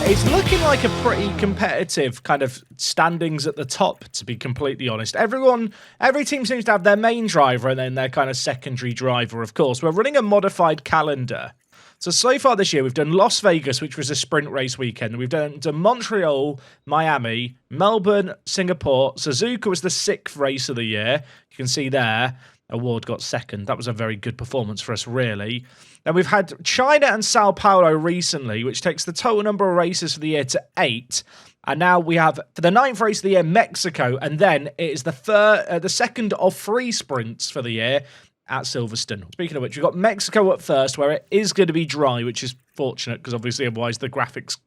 it's looking like a pretty competitive kind of standings at the top, to be completely honest. Every team seems to have their main driver and then their kind of secondary driver, of course. We're running a modified calendar. So far this year, we've done Las Vegas, which was a sprint race weekend. We've done Montreal, Miami, Melbourne, Singapore. Suzuka was the 6th race of the year. You can see there, Award got 2nd. That was a very good performance for us, really. Then we've had China and Sao Paulo recently, which takes the total number of races for the year to 8. And now we have, for the 9th race of the year, Mexico. And then it is the 2nd of 3 sprints for the year at Silverstone. Speaking of which, we've got Mexico up first, where it is going to be dry, which is fortunate, because obviously otherwise the graphics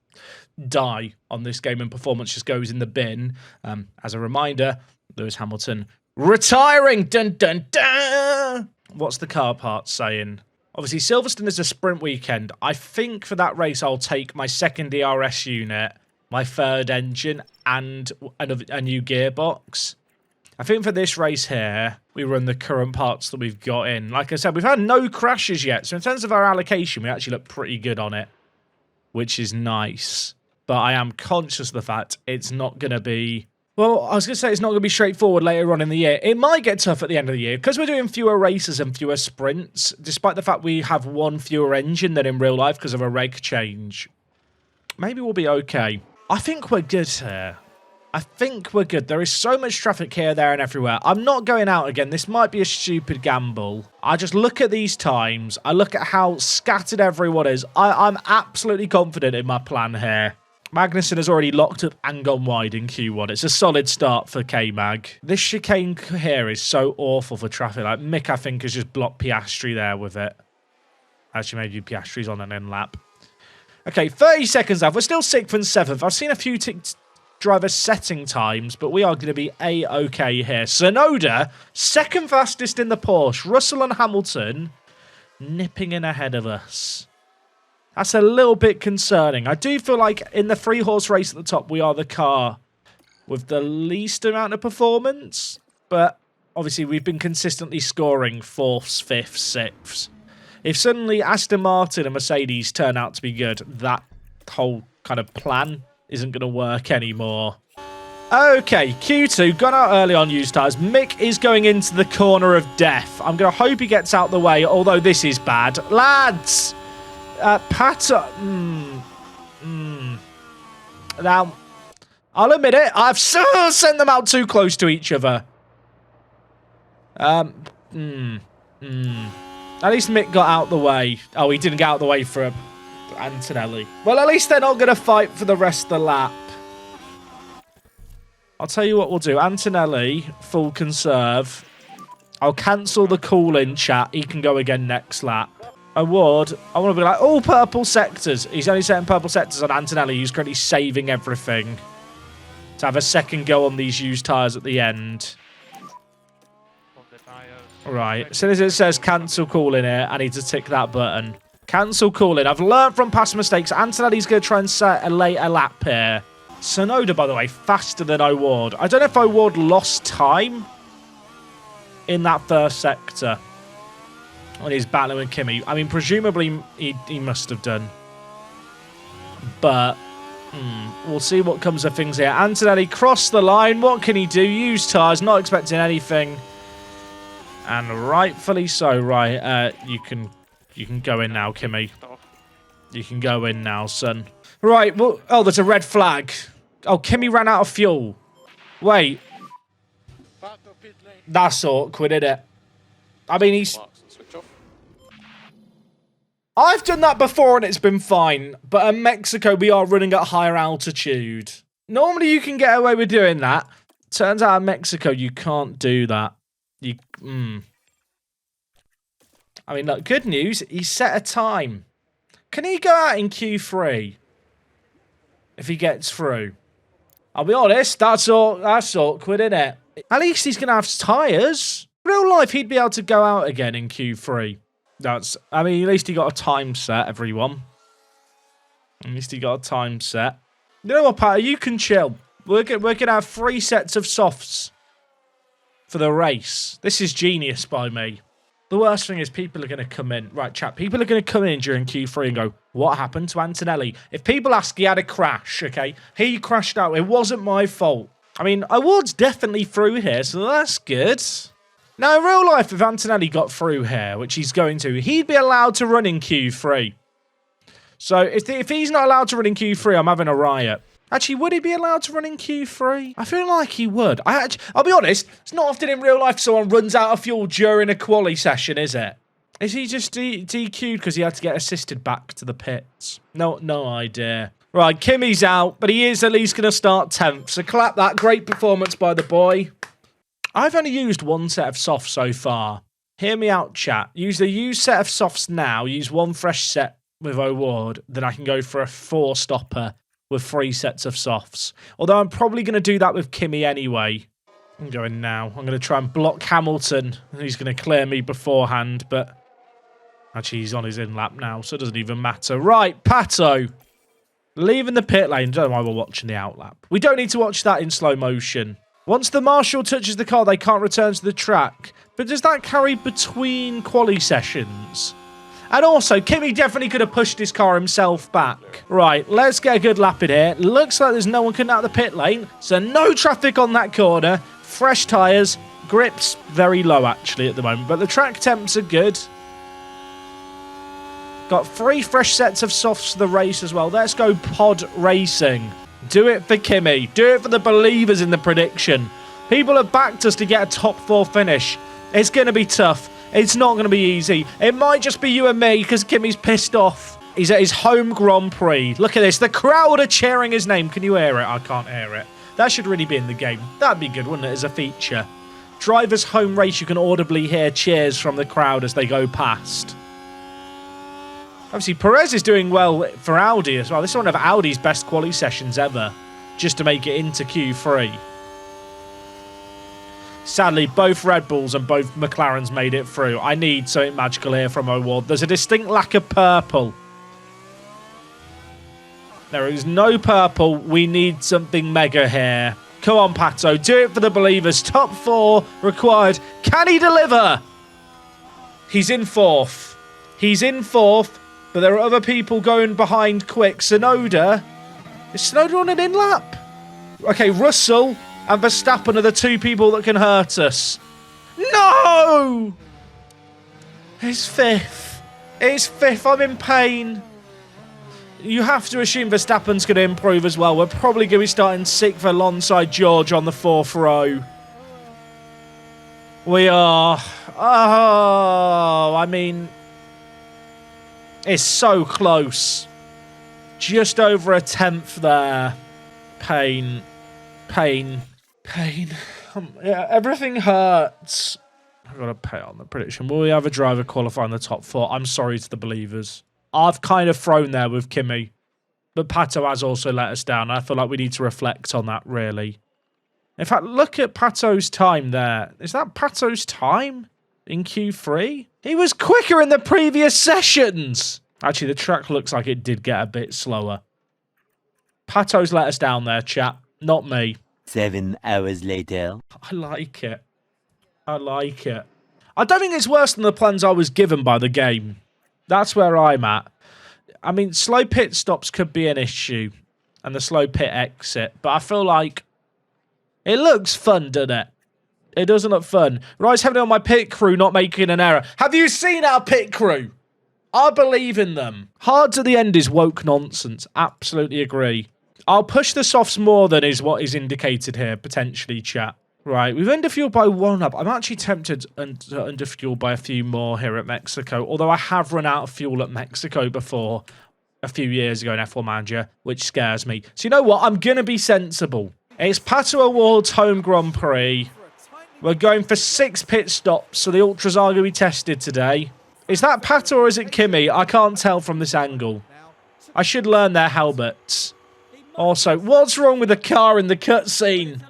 die on this game and performance just goes in the bin. As a reminder, Lewis Hamilton retiring! Dun, dun, dun! What's the car part saying? Obviously, Silverstone is a sprint weekend. I think for that race, I'll take my 2nd DRS unit, my 3rd engine, and a new gearbox. I think for this race here, we run the current parts that we've got in. Like I said, we've had no crashes yet, so in terms of our allocation, we actually look pretty good on it, which is nice. But I am conscious of the fact it's not going to be... Well, I was going to say it's not going to be straightforward later on in the year. It might get tough at the end of the year because we're doing fewer races and fewer sprints, despite the fact we have one fewer engine than in real life because of a reg change. Maybe we'll be okay. I think we're good here. I think we're good. There is so much traffic here, there, and everywhere. I'm not going out again. This might be a stupid gamble. I just look at these times. I look at how scattered everyone is. I'm absolutely confident in my plan here. Magnussen has already locked up and gone wide in Q1. It's a solid start for K-Mag. This chicane here is so awful for traffic. Like, Mick, I think, has just blocked Piastri there with it. Actually, maybe Piastri's on an in-lap. Okay, 30 seconds left. We're still 6th and 7th. I've seen a few driver setting times, but we are going to be A-okay here. Tsunoda, 2nd fastest in the Porsche. Russell and Hamilton nipping in ahead of us. That's a little bit concerning. I do feel like in the 3-horse race at the top, we are the car with the least amount of performance. But obviously, we've been consistently scoring 4ths, 5ths, 6ths. If suddenly Aston Martin and Mercedes turn out to be good, that whole kind of plan isn't going to work anymore. Okay, Q2 got out early on used tyres. Mick is going into the corner of death. I'm going to hope he gets out the way, although this is bad. Lads! PATO. Now, I'll admit it. I've sent them out too close to each other. At least Mick got out the way. Oh, he didn't get out the way for Antonelli. Well, at least they're not going to fight for the rest of the lap. I'll tell you what we'll do. Antonelli, full conserve. I'll cancel the call-in chat. He can go again next lap. Award, I want to be like, all purple sectors. He's only setting purple sectors on Antonelli, who's currently saving everything to have a second go on these used tyres at the end. Right, as soon as it says cancel call-in here, I need to tick that button. Cancel call-in. I've learned from past mistakes. Antonelli's going to try and set a later lap here. Tsunoda, by the way, faster than O'Ward. I don't know if O'Ward lost time in that first sector when he's battling with Kimi. I mean, presumably he must have done. But we'll see what comes of things here. Antonelli crossed the line. What can he do? Use tyres. Not expecting anything. And rightfully so. Right, you can go in now, Kimi. You can go in now, son. Right, well, oh, there's a red flag. Oh, Kimi ran out of fuel. Wait. That's awkward, isn't it? I mean, he's... I've done that before and it's been fine. But in Mexico, we are running at higher altitude. Normally, you can get away with doing that. Turns out in Mexico, you can't do that. I mean, look, good news. He set a time. Can he go out in Q3? If he gets through. I'll be honest, that's awkward, isn't it? At least he's going to have tyres. Real life, he'd be able to go out again in Q3. I mean, at least he got a time set, everyone. At least he got a time set. You know what, Pat? You can chill. We're going to have 3 sets of softs for the race. This is genius by me. The worst thing is people are going to come in. Right, chat. People are going to come in during Q3 and go, what happened to Antonelli? If people ask, he had a crash, okay? He crashed out. It wasn't my fault. I mean, Award's definitely through here, so that's good. Now, in real life, if Antonelli got through here, which he's going to, he'd be allowed to run in Q3. So if he's not allowed to run in Q3, I'm having a riot. Actually, would he be allowed to run in Q3? I feel like he would. I'll be honest, it's not often in real life someone runs out of fuel during a quali session, is it? Is he just DQ'd because he had to get assisted back to the pits? No idea. Right, Kimmy's out, but he is at least going to start 10th. So clap that. Great performance by the boy. I've only used one set of softs so far. Hear me out, chat. Use the used set of softs now. Use one fresh set with O'Ward. Then I can go for a 4-stopper with 3 sets of softs. Although I'm probably going to do that with Kimmy anyway. I'm going now. I'm going to try and block Hamilton. He's going to clear me beforehand, but actually he's on his in-lap now, so it doesn't even matter. Right, Pato. Leaving the pit lane. Don't know why we're watching the outlap. We don't need to watch that in slow motion. Once the marshal touches the car, they can't return to the track. But does that carry between quali sessions? And also, Kimmy definitely could have pushed his car himself back. Right, let's get a good lap in here. Looks like there's no one coming out of the pit lane. So no traffic on that corner. Fresh tyres. Grips very low, actually, at the moment. But the track temps are good. Got 3 fresh sets of softs for the race as well. Let's go pod racing. Do it for Kimmy. Do it for the believers in the prediction. People have backed us to get a top 4 finish. It's going to be tough. It's not going to be easy. It might just be you and me because Kimmy's pissed off. He's at his home Grand Prix. Look at this. The crowd are cheering his name. Can you hear it? I can't hear it. That should really be in the game. That'd be good, wouldn't it, as a feature? Driver's home race, you can audibly hear cheers from the crowd as they go past. Obviously, Perez is doing well for Audi as well. This is one of Audi's best quali sessions ever, just to make it into Q3. Sadly, both Red Bulls and both McLarens made it through. I need something magical here from O'Ward. There's a distinct lack of purple. There is no purple. We need something mega here. Come on, Pato. Do it for the believers. Top 4 required. Can he deliver? He's in 4th. He's in 4th. But there are other people going behind quick. Tsunoda. Is Tsunoda on an in-lap? Okay, Russell and Verstappen are the 2 people that can hurt us. No! It's 5th. It's 5th. I'm in pain. You have to assume Verstappen's going to improve as well. We're probably going to be starting 6th alongside George on the 4th row. We are. Oh, I mean, it's so close. Just over a 10th there. Pain. Pain. Pain. Yeah, everything hurts. I've got to pay on the prediction. Will we have a driver qualify in the top 4? I'm sorry to the believers. I've kind of thrown there with Kimmy. But Pato has also let us down. I feel like we need to reflect on that, really. In fact, look at Pato's time there. Is that Pato's time in Q3? He was quicker in the previous sessions. Actually, the track looks like it did get a bit slower. Pato's let us down there, chat. Not me. 7 hours later. I like it. I like it. I don't think it's worse than the plans I was given by the game. That's where I'm at. I mean, slow pit stops could be an issue. And the slow pit exit. But I feel like it looks fun, doesn't it? It doesn't look fun. Rise heavily on my pit crew not making an error. Have you seen our pit crew? I believe in them. Hard to the end is woke nonsense. Absolutely agree. I'll push the softs more than is what is indicated here, potentially, chat. Right, we've underfueled by 1 up. I'm actually tempted to underfuel by a few more here at Mexico, although I have run out of fuel at Mexico before a few years ago in F1 Manager, which scares me. So you know what? I'm going to be sensible. It's Pato Award's home Grand Prix. We're going for 6 pit stops, so the Ultras are going to be tested today. Is that Pato or is it Kimmy? I can't tell from this angle. I should learn their helmets. Also, what's wrong with the car in the cutscene?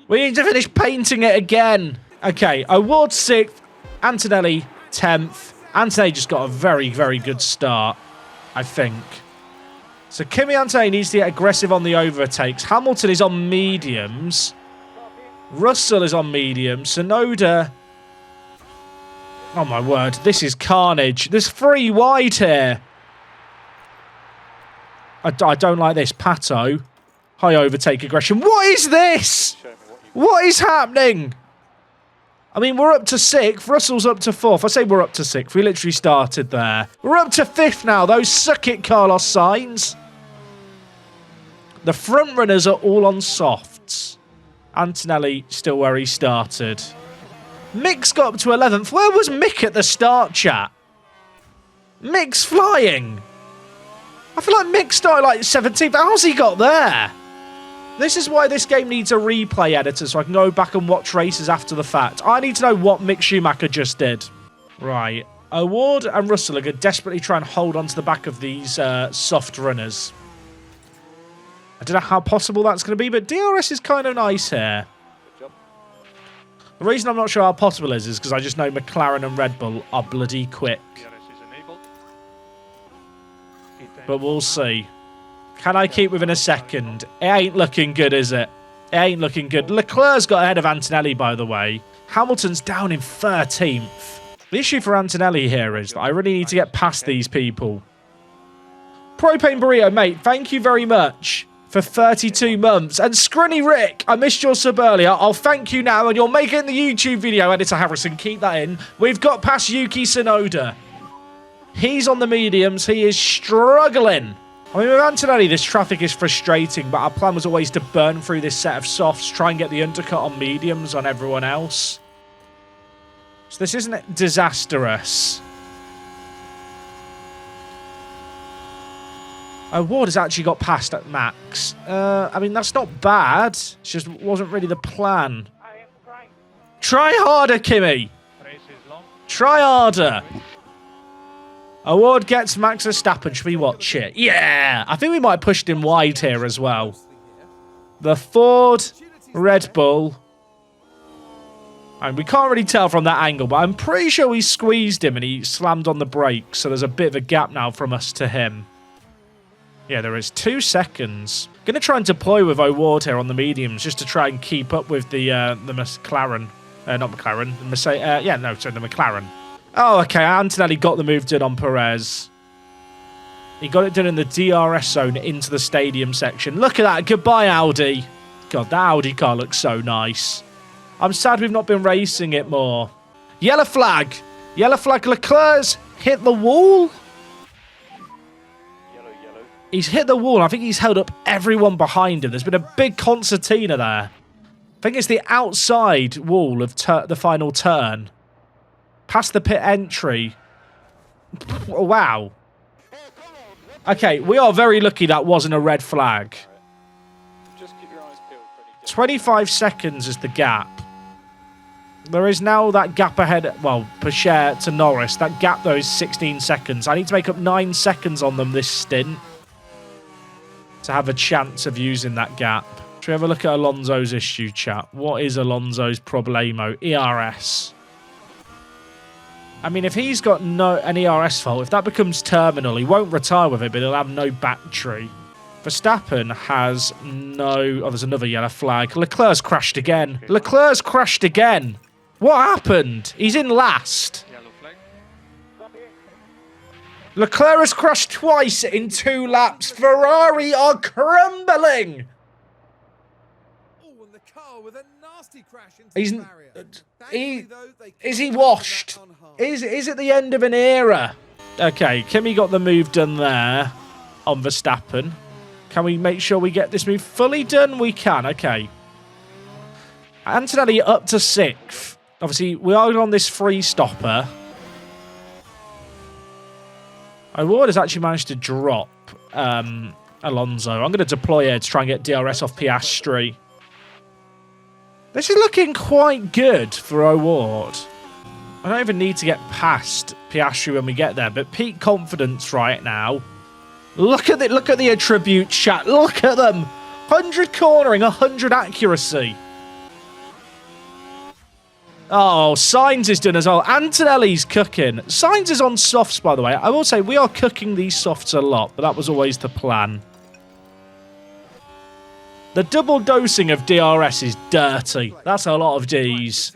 We need to finish painting it again. Okay, Award 6th, Antonelli 10th. Antonelli just got a very, very good start, I think. So Kimi Antonelli needs to get aggressive on the overtakes. Hamilton is on mediums. Russell is on mediums. Tsunoda Oh my word, this is carnage. There's 3 wide here. I don't like this. Pato. High overtake aggression. What is this? What is happening? I mean, we're up to 6th. Russell's up to 4th. I say we're up to 6th. We literally started there. We're up to 5th now, though. Suck it, Carlos Sainz. The front runners are all on softs. Antonelli still where he started. Mick's got up to 11th. Where was Mick at the start, chat? Mick's flying. I feel like Mick started like 17th. How's he got there? This is why this game needs a replay editor, so I can go back and watch races after the fact. I need to know what Mick Schumacher just did. Right. O'Ward and Russell are going to desperately try and hold on to the back of these soft runners. I don't know how possible that's going to be, but DRS is kind of nice here. The reason I'm not sure how possible is because I just know McLaren and Red Bull are bloody quick. But we'll see. Can I keep within a second? It ain't looking good, is it? It ain't looking good. Leclerc's got ahead of Antonelli, by the way. Hamilton's down in 13th. The issue for Antonelli here is that I really need to get past these people. Propane Burrito, mate, thank you very much for 32 months. And Scrunny Rick, I missed your sub earlier. I'll thank you now, and you'll make it in the YouTube video, Editor Harrison. Keep that in. We've got past Yuki Tsunoda. He's on the mediums. He is struggling. I mean, with Antonelli, this traffic is frustrating, but our plan was always to burn through this set of softs, try and get the undercut on mediums on everyone else. So this isn't disastrous. Ward has actually got past at Max. I mean, that's not bad. It just wasn't really the plan. Try harder, Kimmy. Try harder. Award gets Max Verstappen. Should we watch it? Yeah! I think we might have pushed him wide here as well. The Ford, Red Bull. And we can't really tell from that angle, but I'm pretty sure we squeezed him and he slammed on the brakes. So there's a bit of a gap now from us to him. Yeah, there is 2 seconds. Going to try and deploy with O'Ward here on the mediums just to try and keep up with the McLaren. Not McLaren. The McLaren. Oh, okay. Antonelli got the move done on Perez. He got it done in the DRS zone into the stadium section. Look at that. Goodbye, Audi. God, that Audi car looks so nice. I'm sad we've not been racing it more. Yellow flag. Yellow flag. Leclerc's hit the wall. Yellow. He's hit the wall. I think he's held up everyone behind him. There's been a big concertina there. I think it's the outside wall of the final turn. Past the pit entry. Wow. Okay, we are very lucky that wasn't a red flag. 25 seconds is the gap. There is now that gap ahead, well, Pachet to Norris. That gap, though, is 16 seconds. I need to make up 9 seconds on them this stint to have a chance of using that gap. Should we have a look at Alonso's issue, chat? What is Alonso's problemo? ERS. I mean, if he's got an ERS fault, if that becomes terminal, he won't retire with it, but he'll have no battery. Verstappen has no... Oh, there's another yellow flag. Leclerc's crashed again. Leclerc's crashed again. What happened? He's in last. Leclerc has crashed twice in 2 laps. Ferrari are crumbling. Is he washed? Is it the end of an era? Okay, Kimi got the move done there on Verstappen. Can we make sure we get this move fully done? We can, okay. Antonelli up to 6th. Obviously, we are on this free stopper. O'Ward has actually managed to drop Alonso. I'm going to deploy here to try and get DRS off Piastri. This is looking quite good for O'Ward. I don't even need to get past Piastri when we get there, but peak confidence right now. Look at the attribute chat. Look at them. 100 cornering, 100 accuracy. Oh, Sainz is done as well. Antonelli's cooking. Sainz is on softs, by the way. I will say we are cooking these softs a lot, but that was always the plan. The double dosing of DRS is dirty. That's a lot of Ds.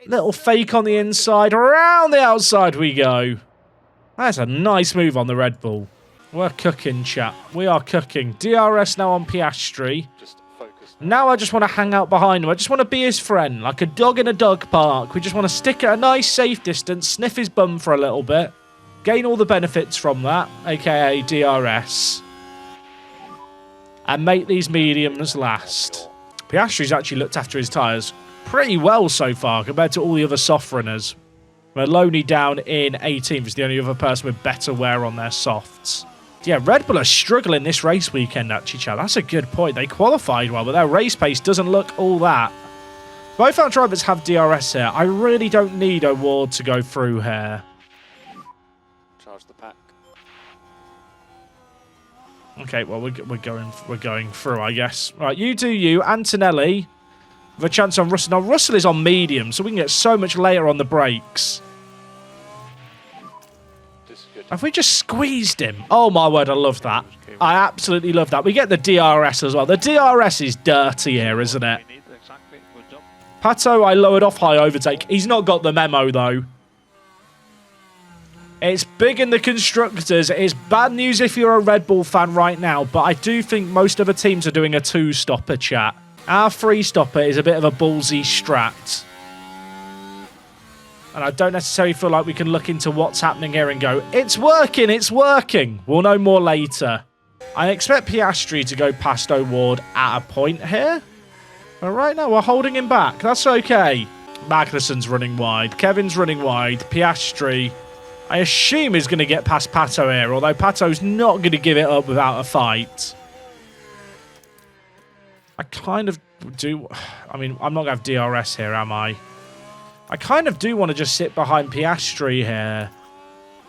Little fake on the inside. Around the outside we go. That's a nice move on the Red Bull. We're cooking, chat. We are cooking. DRS now on Piastri. Now I just want to hang out behind him. I just want to be his friend, like a dog in a dog park. We just want to stick at a nice, safe distance, sniff his bum for a little bit, gain all the benefits from that, aka DRS, and make these mediums last. Piastri's actually looked after his tyres pretty well so far compared to all the other soft runners. Maloney down in 18th is the only other person with better wear on their softs. Yeah, Red Bull are struggling this race weekend, actually, Chad. That's a good point. They qualified well, but their race pace doesn't look all that. Both our drivers have DRS here. I really don't need a ward to go through here. Charge the pack. Okay, well, we're going through, I guess. Right, you do you. Antonelli with a chance on Russell. Now, Russell is on medium, so we can get so much later on the brakes. Have we just squeezed him? Oh, my word, I love that. I absolutely love that. We get the DRS as well. The DRS is dirty here, isn't it? Pato, I lowered off high overtake. He's not got the memo, though. It's big in the constructors. It's bad news if you're a Red Bull fan right now, but I do think most other teams are doing a two-stopper, chat. Our three-stopper is a bit of a ballsy strat. And I don't necessarily feel like we can look into what's happening here and go, it's working, it's working. We'll know more later. I expect Piastri to go past O'Ward at a point here. But right now, we're holding him back. That's okay. Magnussen's running wide. Kevin's running wide. Piastri, I assume, is going to get past Pato here, although Pato's not going to give it up without a fight. I kind of do... I mean, I'm not going to have DRS here, am I? I kind of do want to just sit behind Piastri here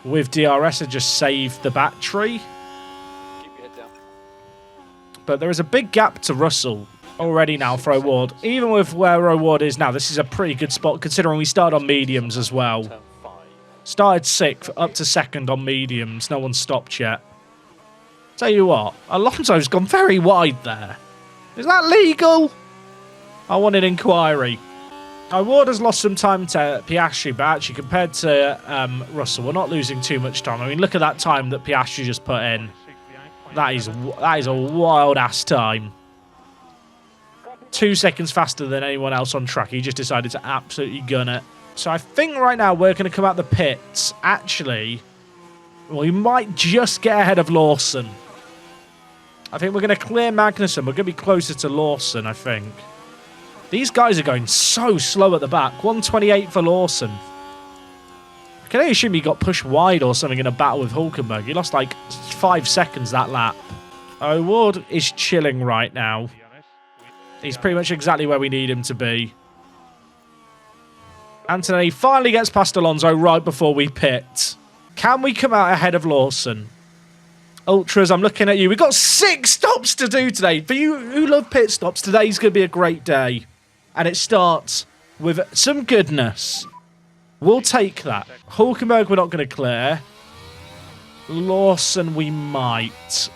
with DRS and just save the battery. Keep your head down. But there is a big gap to Russell already now for O'Ward. Even with where O'Ward is now, this is a pretty good spot considering we started on mediums as well. Started 6th, up to 2nd on mediums. No one's stopped yet. Tell you what, Alonso's gone very wide there. Is that legal? I want an inquiry. O'Ward has lost some time to Piastri, but actually compared to Russell, we're not losing too much time. I mean, look at that time that Piastri just put in. That is a wild-ass time. 2 seconds faster than anyone else on track. He just decided to absolutely gun it. So I think right now we're going to come out the pits. Actually, we might just get ahead of Lawson. I think we're going to clear Magnussen. We're going to be closer to Lawson, I think. These guys are going so slow at the back. 128 for Lawson. I can only assume he got pushed wide or something in a battle with Hulkenberg. He lost like 5 seconds that lap. O'Ward is chilling right now. He's pretty much exactly where we need him to be. Anthony finally gets past Alonso right before we pit. Can we come out ahead of Lawson? Ultras, I'm looking at you. We've got 6 stops to do today. For you who love pit stops, today's going to be a great day. And it starts with some goodness. We'll take that. Hulkenberg we're not going to clear. Lawson we might.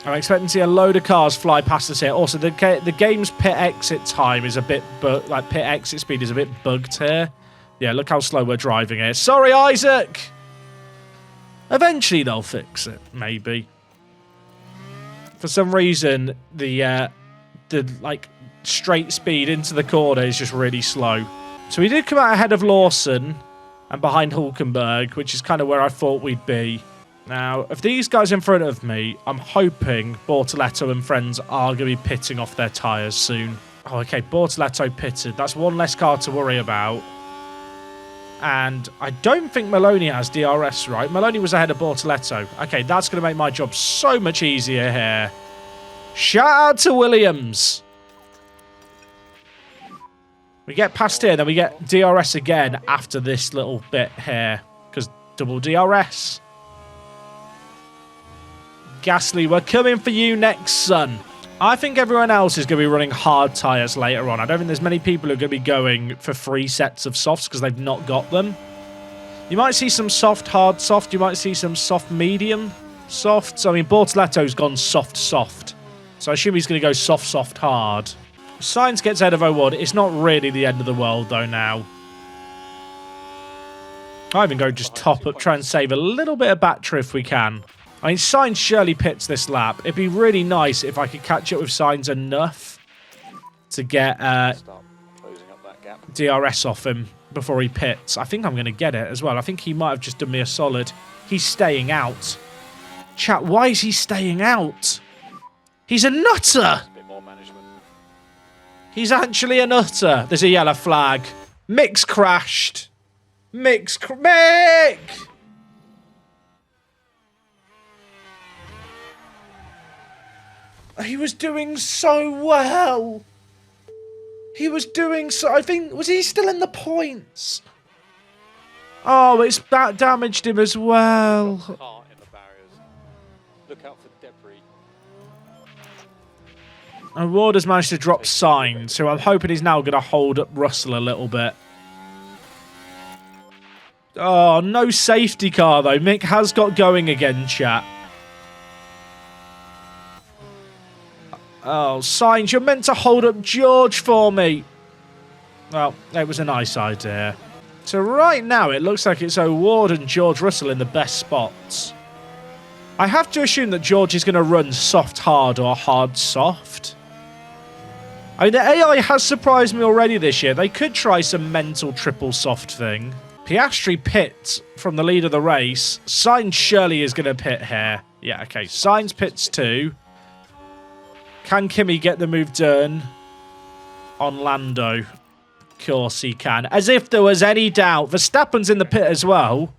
I'm expecting to see a load of cars fly past us here. Also, the game's pit exit time is a bit... pit exit speed is a bit bugged here. Yeah, look how slow we're driving here. Sorry, Isaac! Eventually they'll fix it, maybe. For some reason, the straight speed into the corner is just really slow. So we did come out ahead of Lawson and behind Hulkenberg, which is kind of where I thought we'd be. Now, if these guys in front of me, I'm hoping Bortoletto and friends are going to be pitting off their tyres soon. Oh, okay, Bortoletto pitted. That's one less car to worry about. And I don't think Maloney has DRS, right? Maloney was ahead of Bortoletto. Okay, that's going to make my job so much easier here. Shout out to Williams. We get past here, then we get DRS again after this little bit here. Because double DRS. Gasly, we're coming for you next, son. I think everyone else is going to be running hard tyres later on. I don't think there's many people who are going to be going for 3 sets of softs because they've not got them. You might see some soft, hard, soft. You might see some soft, medium, softs. I mean, Bortoletto's gone soft, soft. So I assume he's going to go soft, soft, hard. Sainz gets ahead of O'Ward. It's not really the end of the world, though, now. I even go just top up, try and save a little bit of battery if we can. I mean, Sainz surely pits this lap. It'd be really nice if I could catch up with Sainz enough to get Start closing up that gap. DRS off him before he pits. I think I'm going to get it as well. I think he might have just done me a solid. He's staying out. Chat, why is he staying out? He's a nutter! A bit more management. He's actually a nutter. There's a yellow flag. Mick's crashed. Mick! He was doing so well. He was doing so... I think... Was he still in the points? Oh, it's that damaged him as well. Heart in the barriers. Look out for debris. And Ward has managed to drop Sainz, so I'm hoping he's now going to hold up Russell a little bit. Oh, no safety car, though. Mick has got going again, chat. Oh, Sainz, you're meant to hold up George for me. Well, it was a nice idea. So right now, it looks like it's O'Ward and George Russell in the best spots. I have to assume that George is going to run soft-hard or hard-soft. I mean, the AI has surprised me already this year. They could try some mental triple soft thing. Piastri pits from the lead of the race. Sainz surely is going to pit here. Yeah, okay. Sainz pits too. Can Kimi get the move done on Lando? Of course he can. As if there was any doubt. Verstappen's in the pit as well.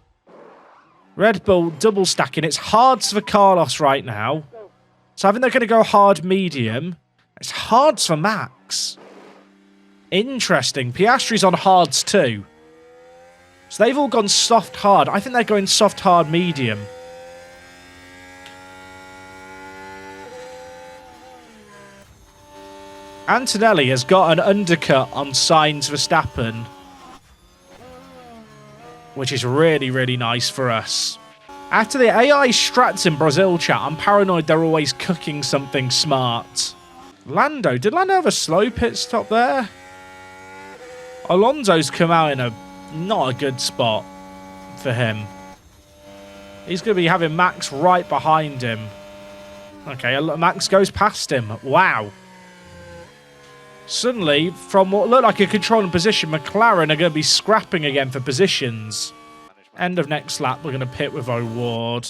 Red Bull double stacking. It's hards for Carlos right now. So I think they're going to go hard medium. It's hards for Max. Interesting. Piastri's on hards too. So they've all gone soft hard. I think they're going soft hard medium. Antonelli has got an undercut on Sainz Verstappen, which is really, really nice for us. After the AI strats in Brazil chat, I'm paranoid they're always cooking something smart. Lando, did Lando have a slow pit stop there? Alonso's come out in not a good spot for him. He's going to be having Max right behind him. Okay, Max goes past him. Wow. Suddenly, from what looked like a controlling position, McLaren are going to be scrapping again for positions. End of next lap, we're going to pit with O'Ward.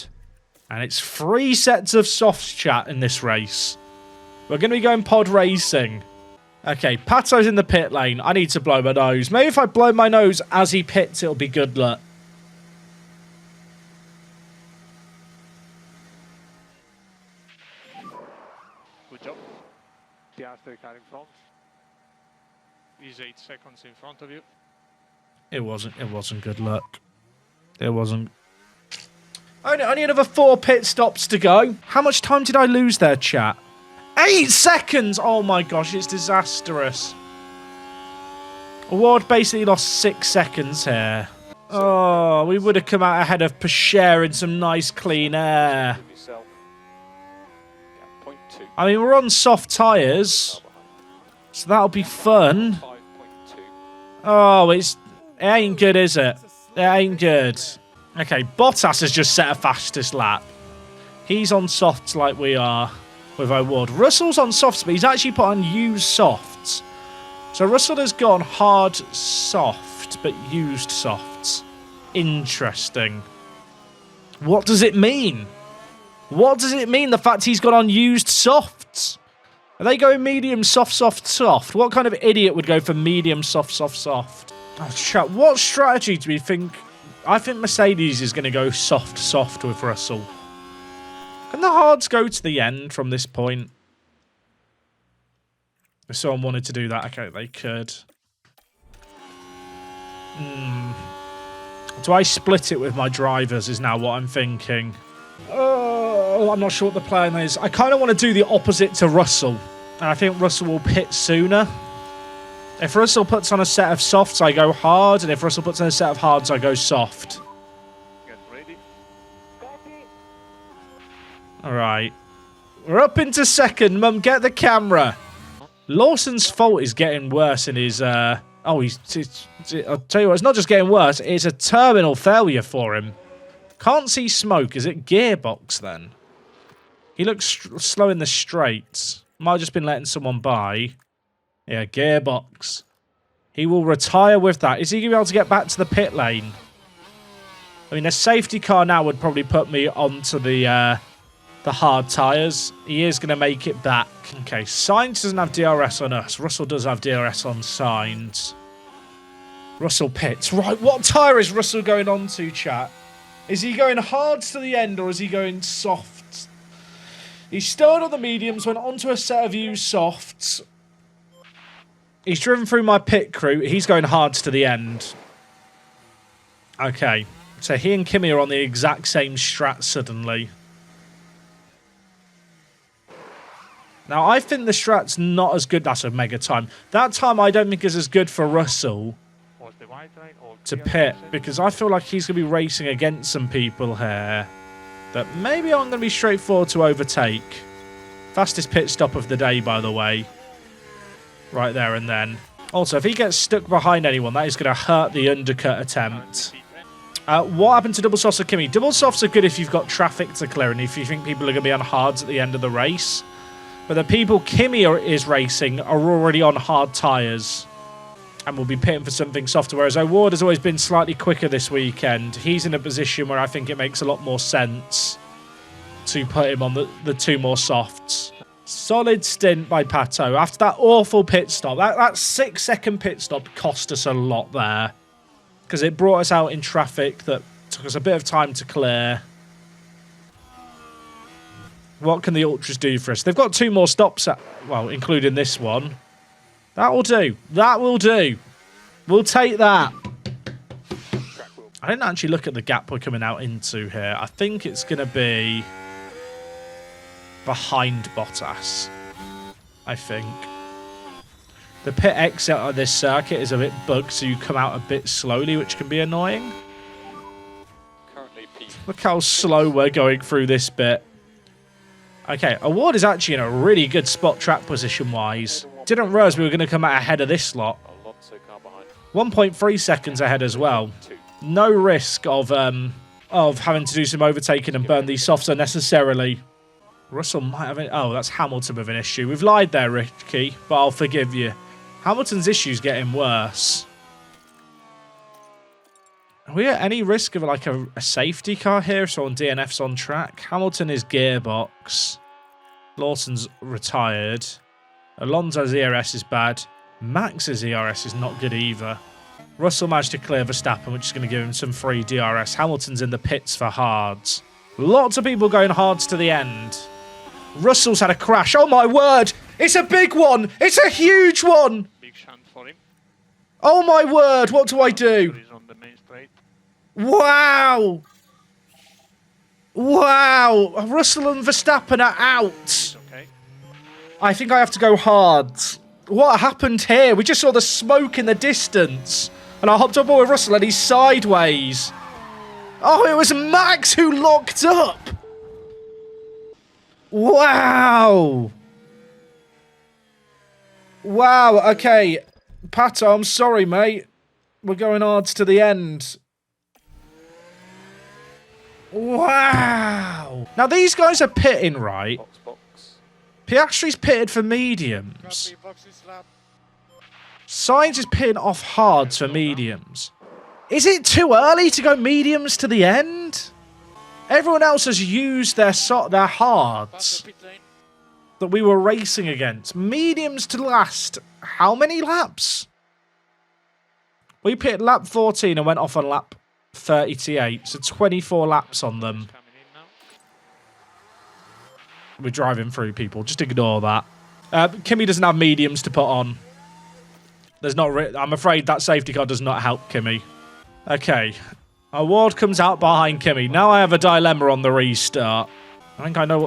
And it's 3 sets of softs chat in this race. We're going to be going pod racing. Okay, Pato's in the pit lane. I need to blow my nose. Maybe if I blow my nose as he pits, it'll be good luck. Good job. Piastri car in front. He's 8 seconds in front of you. It wasn't good luck. It wasn't. Only another 4 pit stops to go. How much time did I lose there, chat? 8 seconds! Oh my gosh, it's disastrous. Award basically lost 6 seconds here. Oh, we would have come out ahead of Pasher in some nice clean air. Yourself. Gap 0.2. I mean, we're on soft tyres, so that'll be fun. 5.2. Oh, it ain't good, is it? It ain't good. Okay, Bottas has just set a fastest lap. He's on softs like we are with O'Ward. Russell's on softs, but he's actually put on used softs. So Russell has gone hard soft, but used softs. Interesting. What does it mean? What does it mean, the fact he's got on used softs? Are they going medium, soft, soft, soft? What kind of idiot would go for medium, soft, soft, soft? Oh, chat, what strategy do we think? I think Mercedes is going to go soft, soft with Russell. Can the hards go to the end from this point? If someone wanted to do that, okay, they could. Do I split it with my drivers is now what I'm thinking. Oh, I'm not sure what the plan is. I kind of want to do the opposite to Russell. And I think Russell will pit sooner. If Russell puts on a set of softs, I go hard. And if Russell puts on a set of hards, I go soft. Get ready. All right. We're up into second. Mum, get the camera. Lawson's fault is getting worse in his... I'll tell you what, it's not just getting worse. It's a terminal failure for him. Can't see smoke. Is it gearbox then? He looks slow in the straights. Might have just been letting someone by. Yeah, gearbox. He will retire with that. Is he going to be able to get back to the pit lane? I mean, a safety car now would probably put me onto the hard tyres. He is going to make it back. Okay, Sainz doesn't have DRS on us. Russell does have DRS on Sainz. Russell pits. Right, what tyre is Russell going on to, chat? Is he going hards to the end or is he going soft? He started on the mediums, went onto a set of used softs. He's driven through my pit crew. He's going hards to the end. Okay, so he and Kimi are on the exact same strat suddenly. Now, I think the strat's not as good. That's a mega time. That time I don't think is as good for Russell to pit, because I feel like he's going to be racing against some people here that maybe aren't going to be straightforward to overtake. Fastest pit stop of the day, by the way. Right there and then. Also, if he gets stuck behind anyone, that is going to hurt the undercut attempt. What happened to double softs of Kimi? Double softs are good if you've got traffic to clear and if you think people are going to be on hards at the end of the race. But the people Kimi is racing are already on hard tyres and will be pitting for something softer. Whereas O'Ward has always been slightly quicker this weekend. He's in a position where I think it makes a lot more sense to put him on the two more softs. Solid stint by Pato. After that awful pit stop, that 6-second pit stop cost us a lot there. Because it brought us out in traffic that took us a bit of time to clear. What can the Ultras do for us? They've got 2 more stops, well, including this one. That will do. That will do. We'll take that. I didn't actually look at the gap we're coming out into here. I think it's going to be behind Bottas, I think. The pit exit of this circuit is a bit bugged, so you come out a bit slowly, which can be annoying. Look how slow we're going through this bit. Okay, Award is actually in a really good spot track position-wise. Didn't realise we were going to come out ahead of this lot. 1.3 seconds ahead as well. No risk of having to do some overtaking and burn these softs unnecessarily. Russell might have... Oh, that's Hamilton with an issue. We've lied there, Ricky, but I'll forgive you. Hamilton's issue's getting worse. Are we at any risk of like a safety car here? So on DNF's on track. Hamilton is gearbox. Lawson's retired. Alonso's ERS is bad. Max's ERS is not good either. Russell managed to clear Verstappen, which is going to give him some free DRS. Hamilton's in the pits for hards. Lots of people going hards to the end. Russell's had a crash. Oh my word! It's a big one! It's a huge one! Big chance for him. Oh my word! What do I do? He's on the main straight. Wow! Wow! Russell and Verstappen are out. Okay. I think I have to go hard. What happened here? We just saw the smoke in the distance. And I hopped up with Russell and he's sideways. Oh, it was Max who locked up. Wow. Wow, okay. Pato, I'm sorry, mate. We're going hard to the end. Wow. Now, these guys are pitting, right? Box. Piastri's pitted for mediums. Sainz is pitting off hards for mediums. Is it too early to go mediums to the end? Everyone else has used their hards that we were racing against. Mediums to last how many laps? We pitted lap 14 and went off on lap 38, so 24 laps on them. We're driving through, people. Just ignore that. Kimi doesn't have mediums to put on. There's not. I'm afraid that safety car does not help Kimi. Okay, Award comes out behind Kimi. Now I have a dilemma on the restart. I think I know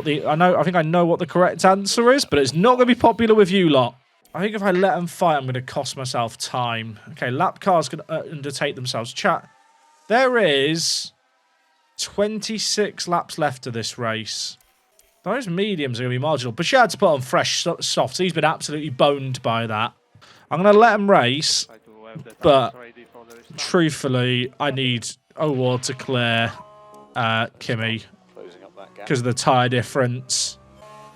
what the correct answer is, but it's not going to be popular with you lot. I think if I let them fight, I'm going to cost myself time. Okay, lap cars can undertake themselves. Chat. There is 26 laps left of this race. Those mediums are going to be marginal. But she had to put on fresh softs. He's been absolutely boned by that. I'm going to let him race. Try to have the But tires ready for the restart. truthfully, I need Award to clear Kimmy Closing up that gap. because of the tyre difference.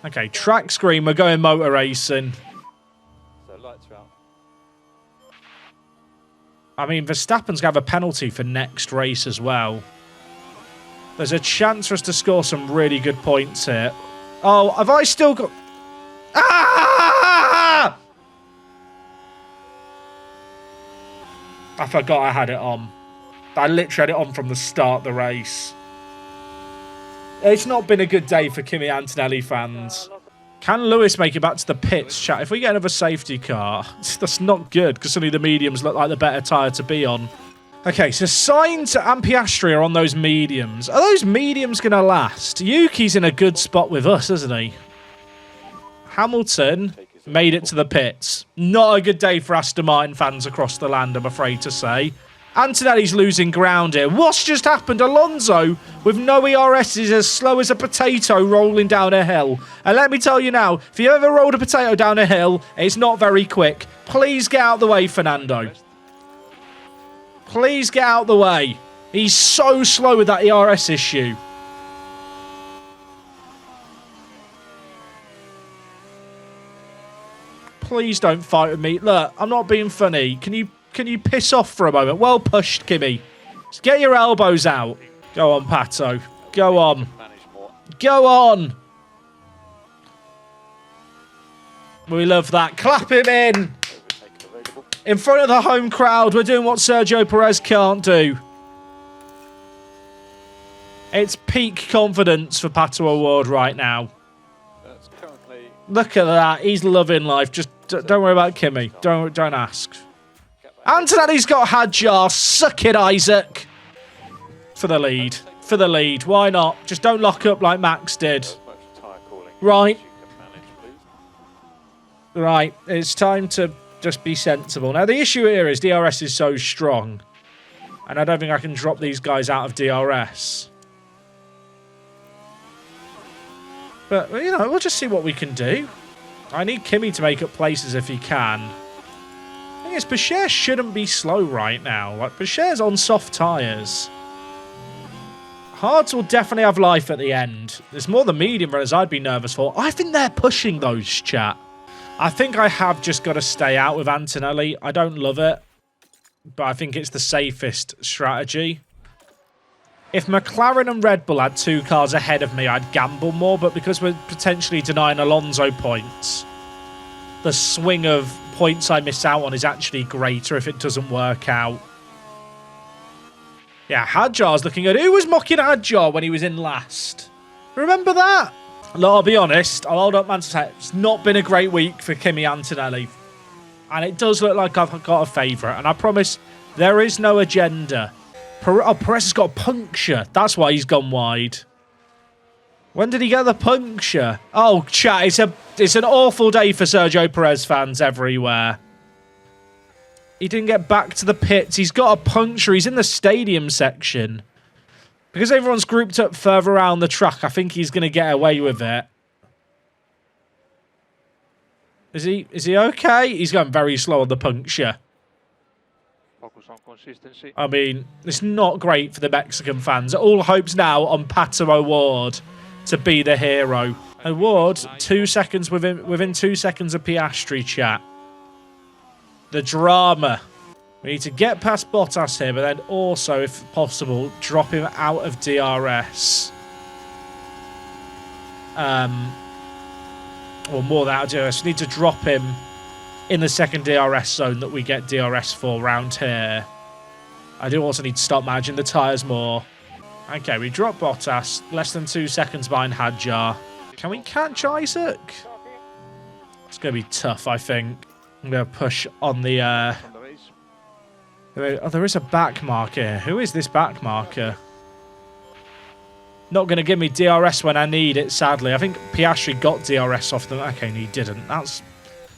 Okay, track screen. We're going motor racing. So lights are out. I mean, Verstappen's going to have a penalty for next race as well. There's a chance for us to score some really good points here. Oh, have I still got... Ah! I forgot I had it on. I literally had it on from the start of the race. It's not been a good day for Kimi Antonelli fans. Can Lewis make it back to the pits, chat? If we get another safety car, that's not good, because suddenly the mediums look like the better tyre to be on. Okay, so Sainz and Piastri are on those mediums. Are those mediums going to last? Yuki's in a good spot with us, isn't he? Hamilton made it to the pits. Not a good day for Aston Martin fans across the land, I'm afraid to say. Antonelli's losing ground here. What's just happened? Alonso, with no ERS, is as slow as a potato rolling down a hill. And let me tell you now, if you ever rolled a potato down a hill, it's not very quick. Please get out of the way, Fernando. Please get out of the way. He's so slow with that ERS issue. Please don't fight with me. Look, I'm not being funny. Can you piss off for a moment? Well pushed, Kimmy. Just get your elbows out. Go on, Pato. Go on. Manage more. Go on. We love that. Clap him in. Overtaken available. In front of the home crowd, we're doing what Sergio Perez can't do. It's peak confidence for Pato Award right now. That's currently Look at that. He's loving life. Just don't worry about Kimmy. Don't ask. Antonelli's got Hadjar. Suck it, Isaac. For the lead. For the lead. Why not? Just don't lock up like Max did. as much tyre calling Right. as you can manage, please. Right. It's time to just be sensible. Now, the issue here is DRS is so strong. And I don't think I can drop these guys out of DRS. But, you know, we'll just see what we can do. I need Kimmy to make up places if he can. The thing is, Bashir shouldn't be slow right now. Like, Bashir's on soft tyres. Hards will definitely have life at the end. It's more the medium runners I'd be nervous for. I think they're pushing those, chat. I think I have just got to stay out with Antonelli. I don't love it, but I think it's the safest strategy. If McLaren and Red Bull had 2 cars ahead of me, I'd gamble more, but because we're potentially denying Alonso points, the swing of points I miss out on is actually greater if it doesn't work out. Yeah, Hadjar's looking good. Who was mocking Hadjar when he was in last? Remember that? Look, I'll be honest. I'll hold up man to say it's not been a great week for Kimi Antonelli. And it does look like I've got a favourite. And I promise there is no agenda. Perez has got a puncture. That's why he's gone wide. When did he get the puncture? Oh, chat, it's an awful day for Sergio Perez fans everywhere. He didn't get back to the pits. He's got a puncture. He's in the stadium section. Because everyone's grouped up further around the track, I think he's going to get away with it. Is he okay? He's going very slow on the puncture. Focus on consistency. I mean, it's not great for the Mexican fans. All hopes now on Pato Award to be the hero. Award, 2 seconds within 2 seconds of Piastri, chat. The drama. We need to get past Bottas here, but then also, if possible, drop him out of DRS. Or more than out of DRS. We need to drop him in the second DRS zone that we get DRS for round here. I do also need to start managing the tyres more. Okay, we drop Bottas. Less than 2 seconds behind Hadjar. Can we catch Isaac? It's going to be tough, I think. I'm going to push on the... On the race. Oh, there is a back marker here. Who is this back marker? Not going to give me DRS when I need it, sadly. I think Piastri got DRS off them. Okay, he didn't. That's...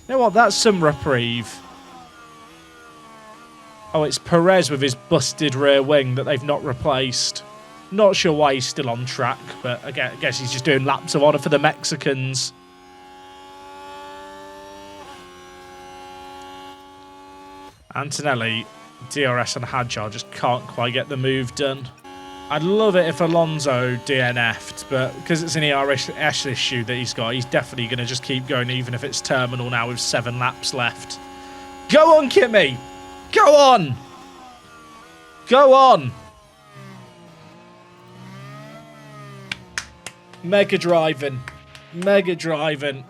You know what? That's some reprieve. Oh, it's Perez with his busted rear wing that they've not replaced. Not sure why he's still on track, but I guess he's just doing laps of honour for the Mexicans. Antonelli, DRS and Hadjar just can't quite get the move done. I'd love it if Alonso DNF'd, but because it's an ERS issue that he's got, he's definitely going to just keep going, even if it's terminal now with 7 laps left. Go on, Kimi! Go on! Go on! Mega driving. Mega driving.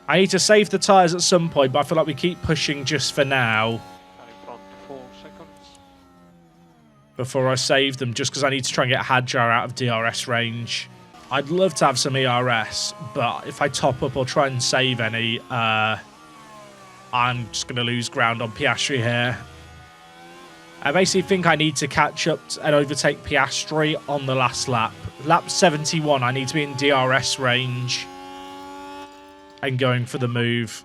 I need to save the tyres at some point, but I feel like we keep pushing just for now. Before I save them, just because I need to try and get Hadjar out of DRS range. I'd love to have some ERS, but if I top up or try and save any, I'm just going to lose ground on Piastri here. I basically think I need to catch up and overtake Piastri on the last lap. Lap 71, I need to be in DRS range and going for the move.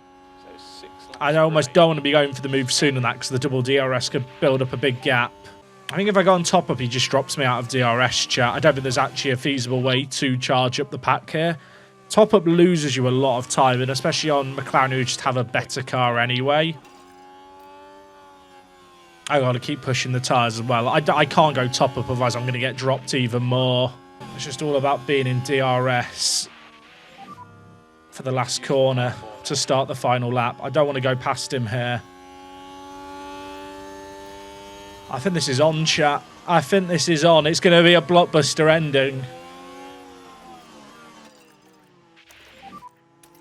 I almost don't want to be going for the move sooner than that because the double DRS could build up a big gap. I think if I go on top up, he just drops me out of DRS chat. I don't think there's actually a feasible way to charge up the pack here. Top up loses you a lot of time, and especially on McLaren, who just have a better car anyway. I got to keep pushing the tyres as well. I can't go top up, otherwise I'm going to get dropped even more. It's just all about being in DRS for the last corner to start the final lap. I don't want to go past him here. I think this is on, chat. I think this is on. It's going to be a blockbuster ending.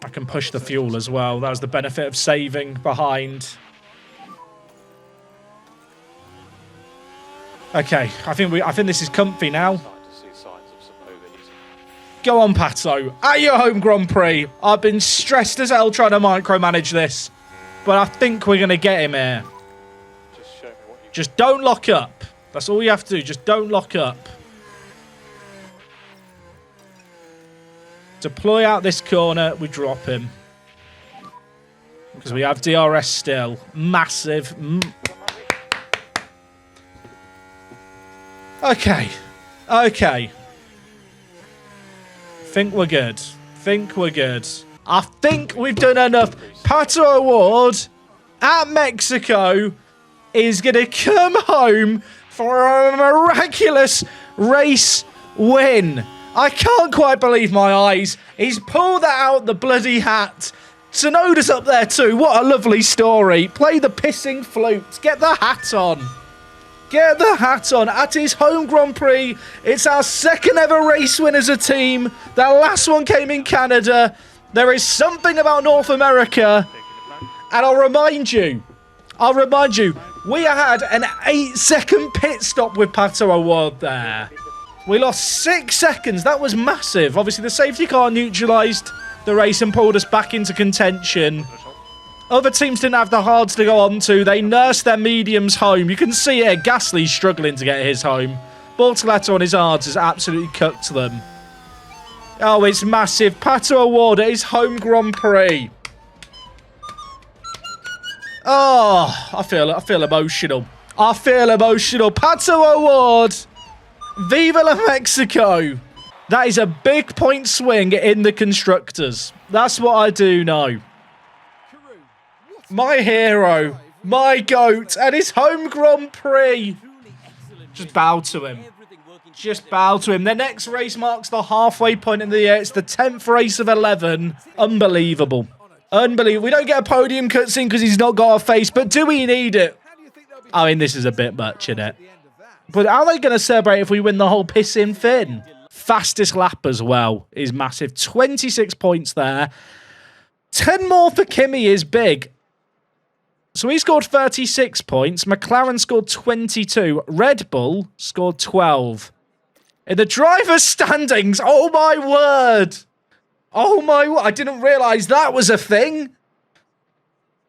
I can push the fuel as well. That was the benefit of saving behind. Okay, I think this is comfy now. Go on, Pato. At your home Grand Prix. I've been stressed as hell trying to micromanage this, but I think we're going to get him here. Just don't lock up. That's all you have to do. Just don't lock up. Deploy out this corner. We drop him. Because we have DRS still. Massive. Okay. Okay. Think we're good. Think we're good. I think we've done enough. PATO Award at Mexico is going to come home for a miraculous race win. I can't quite believe my eyes. He's pulled that out the bloody hat. Tsunoda's up there too. What a lovely story. Play the pissing flute. Get the hat on. Get the hat on at his home Grand Prix. It's our second ever race win as a team. That last one came in Canada. There is something about North America. And I'll remind you, we had an 8-second pit stop with PATO Award there. We lost 6 seconds. That was massive. Obviously, the safety car neutralised the race and pulled us back into contention. Other teams didn't have the hards to go on to. They nursed their mediums home. You can see here, Gasly's struggling to get his home. Bortoleto on his hards has absolutely cooked them. Oh, it's massive. PATO Award at his home Grand Prix. Oh, I feel emotional. I feel emotional. PATO Award. Viva la Mexico. That is a big point swing in the constructors. That's what I do know. My hero, my GOAT, and his home Grand Prix. Just bow to him. Just bow to him. The next race marks the halfway point in the year. It's the 10th race of 11. Unbelievable. Unbelievable. We don't get a podium cutscene because he's not got a face, but do we need it? I mean, this is a bit much, isn't it? But are they going to celebrate if we win the whole pissing thing? Fastest lap as well is massive. 26 points there. 10 more for Kimi is big. So he scored 36 points. McLaren scored 22. Red Bull scored 12. In the driver's standings, oh my word. Oh my word. I didn't realise that was a thing.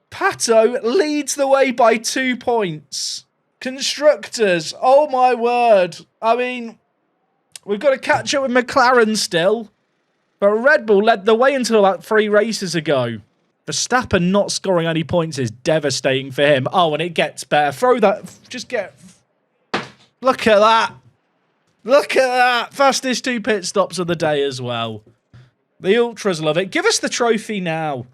PATO leads the way by 2 points. Constructors, oh my word. I mean, we've got to catch up with McLaren still. But Red Bull led the way until about 3 races ago. Verstappen not scoring any points is devastating for him. Oh, and it gets better. Throw that. Just get... Look at that. Look at that. Fastest 2 pit stops of the day as well. The Ultras love it. Give us the trophy now.